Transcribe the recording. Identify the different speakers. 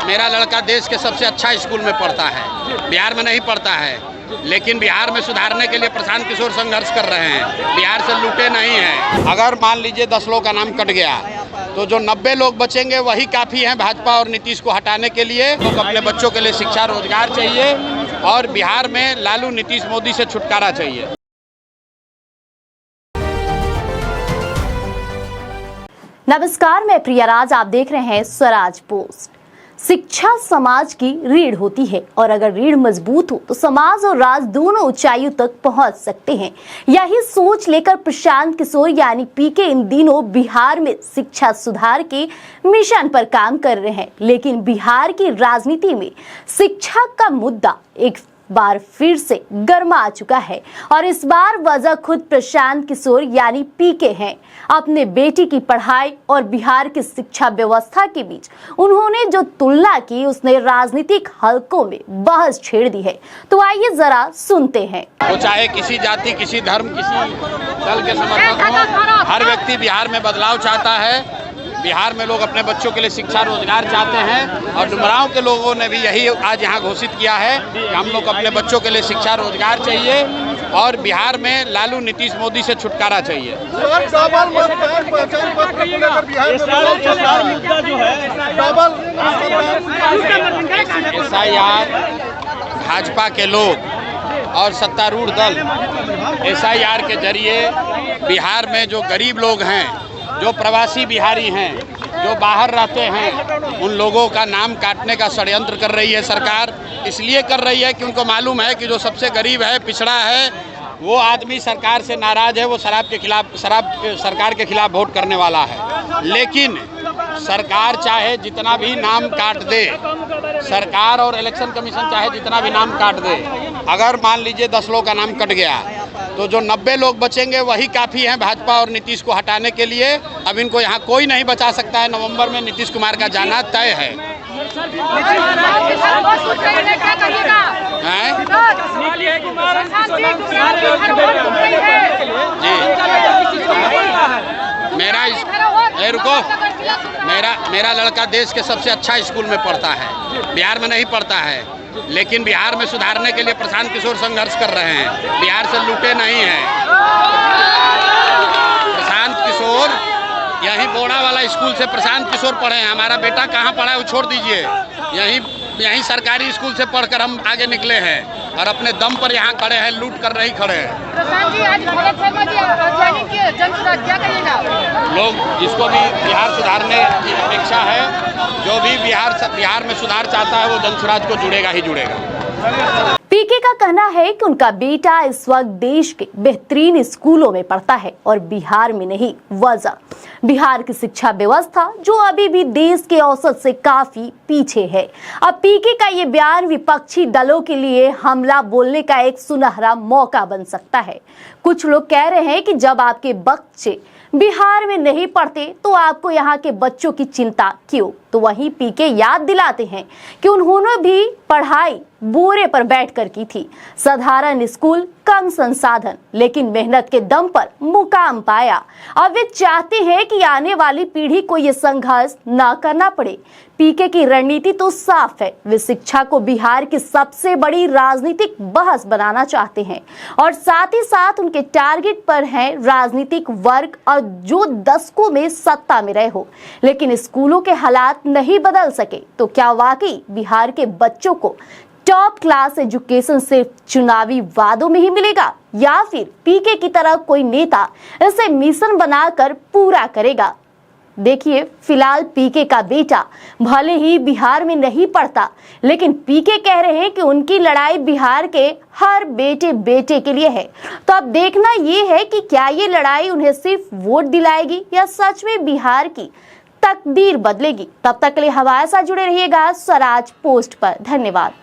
Speaker 1: मेरा लड़का देश के सबसे अच्छा स्कूल में पढ़ता है, बिहार में नहीं पढ़ता है, लेकिन बिहार में सुधारने के लिए प्रशांत किशोर संघर्ष कर रहे हैं। बिहार से लूटे नहीं हैं। अगर मान लीजिए 10 लोग का नाम कट गया तो जो 90 लोग बचेंगे वही काफ़ी हैं भाजपा और नीतीश को हटाने के लिए। लोग अपने बच्चों के लिए शिक्षा रोजगार चाहिए और बिहार में लालू नीतीश मोदी से छुटकारा चाहिए।
Speaker 2: नमस्कार, मैं प्रिया राज, आप देख रहे हैं स्वराज पोस्ट। शिक्षा समाज की रीढ़ होती है और अगर रीढ़ मजबूत हो तो समाज और राज दोनों ऊंचाइयों तक पहुंच सकते हैं। यही सोच लेकर प्रशांत किशोर यानी पीके इन दिनों बिहार में शिक्षा सुधार के मिशन पर काम कर रहे हैं। लेकिन बिहार की राजनीति में शिक्षा का मुद्दा एक बार फिर से गर्मा चुका है और इस बार वजह खुद प्रशांत किशोर यानी पीके हैं। अपने बेटी की पढ़ाई और बिहार की शिक्षा व्यवस्था के बीच उन्होंने जो तुलना की उसने राजनीतिक हलकों में बहस छेड़ दी है। तो आइए जरा सुनते हैं।
Speaker 1: वो चाहे किसी जाति, किसी धर्म, किसी दल के समर्थक हो, हर व्यक्ति बिहार में बदलाव चाहता है। बिहार में लोग अपने बच्चों के लिए शिक्षा रोजगार चाहते हैं और डुमरांव के लोगों ने भी यही आज यहाँ घोषित किया है कि हम लोग अपने बच्चों के लिए शिक्षा रोजगार चाहिए और बिहार में लालू नीतीश मोदी से छुटकारा चाहिए। SIR भाजपा के लोग और सत्तारूढ़ दल SIR के जरिए बिहार में जो गरीब लोग हैं, जो प्रवासी बिहारी हैं, जो बाहर रहते हैं, उन लोगों का नाम काटने का षड्यंत्र कर रही है सरकार। इसलिए कर रही है कि उनको मालूम है कि जो सबसे गरीब है, पिछड़ा है, वो आदमी सरकार से नाराज है, वो सरकार के खिलाफ वोट करने वाला है। लेकिन सरकार चाहे जितना भी नाम काट दे, सरकार और इलेक्शन कमीशन चाहे जितना भी नाम काट दे, अगर मान लीजिए 10 लोग का नाम कट गया तो जो 90 लोग बचेंगे वही काफ़ी हैं भाजपा और नीतीश को हटाने के लिए। अब इनको यहाँ कोई नहीं बचा सकता है। नवंबर में नीतीश कुमार का जाना तय है। मेरा लड़का देश के सबसे अच्छा स्कूल में पढ़ता है, बिहार में नहीं पढ़ता है, लेकिन बिहार में सुधारने के लिए प्रशांत किशोर संघर्ष कर रहे हैं। बिहार से लूटे नहीं हैं। प्रशांत किशोर यहीं बोड़ा वाला स्कूल से प्रशांत किशोर पढ़े हैं। हमारा बेटा कहाँ पढ़ा है वो छोड़ दीजिए, यहीं सरकारी स्कूल से पढ़कर हम आगे निकले हैं और अपने दम पर यहाँ खड़े हैं, लूट कर नहीं खड़े हैं।
Speaker 3: प्रशांत जी, आज भगत शर्मा जी क्या कहिएगा?
Speaker 1: लोग जिसको भी बिहार सुधारने की अपेक्षा है, जो भी बिहार में सुधार चाहता है, वो जनसुराज को जुड़ेगा ही जुड़ेगा।
Speaker 2: पीके का कहना है कि उनका बेटा इस वक्त देश के बेहतरीन स्कूलों में पढ़ता है और बिहार में नहीं। वजह बिहार की शिक्षा व्यवस्था जो अभी भी देश के औसत से काफी पीछे है। अब पीके का ये बयान विपक्षी दलों के लिए हमला बोलने का एक सुनहरा मौका बन सकता है। कुछ लोग कह रहे हैं कि जब आपके बच्चे बिहार में नहीं पढ़ते तो आपको यहाँ के बच्चों की चिंता क्यों? तो वहीं पीके याद दिलाते हैं कि उन्होंने भी पढ़ाई बोरे पर बैठकर की थी। साधारण स्कूल, कम संसाधन, लेकिन मेहनत के दम पर मुकाम पाया। अब वे चाहते हैं कि आने वाली पीढ़ी को ये संघर्ष न करना पड़े। पीके की रणनीति तो साफ है, वे शिक्षा को बिहार की सबसे बड़ी राजनीतिक बहस बनाना चाहते हैं और साथ ही साथ उनके टारगेट पर है राजनीतिक वर्ग और जो दशकों में सत्ता में रहे हो लेकिन स्कूलों के हालात नहीं बदल सके। तो क्या वाकई बिहार के बच्चों को टॉप क्लास एजुकेशन सिर्फ चुनावी वादों में ही मिलेगा या फिर पीके की तरह कोई नेता इसे मिशन बनाकर पूरा करेगा? देखिए, फिलहाल पीके का बेटा भले ही बिहार में नहीं पढ़ता, लेकिन पीके कह रहे हैं कि उनकी लड़ाई बिहार के हर बेटे के लिए है। तो अब देखना ये है कि क्या ये लड़ाई उन्हें सिर्फ वोट दिलाएगी या सच में बिहार की तकदीर बदलेगी। तब तक के लिए हमारे साथ जुड़े रहिएगा स्वराज पोस्ट पर। धन्यवाद।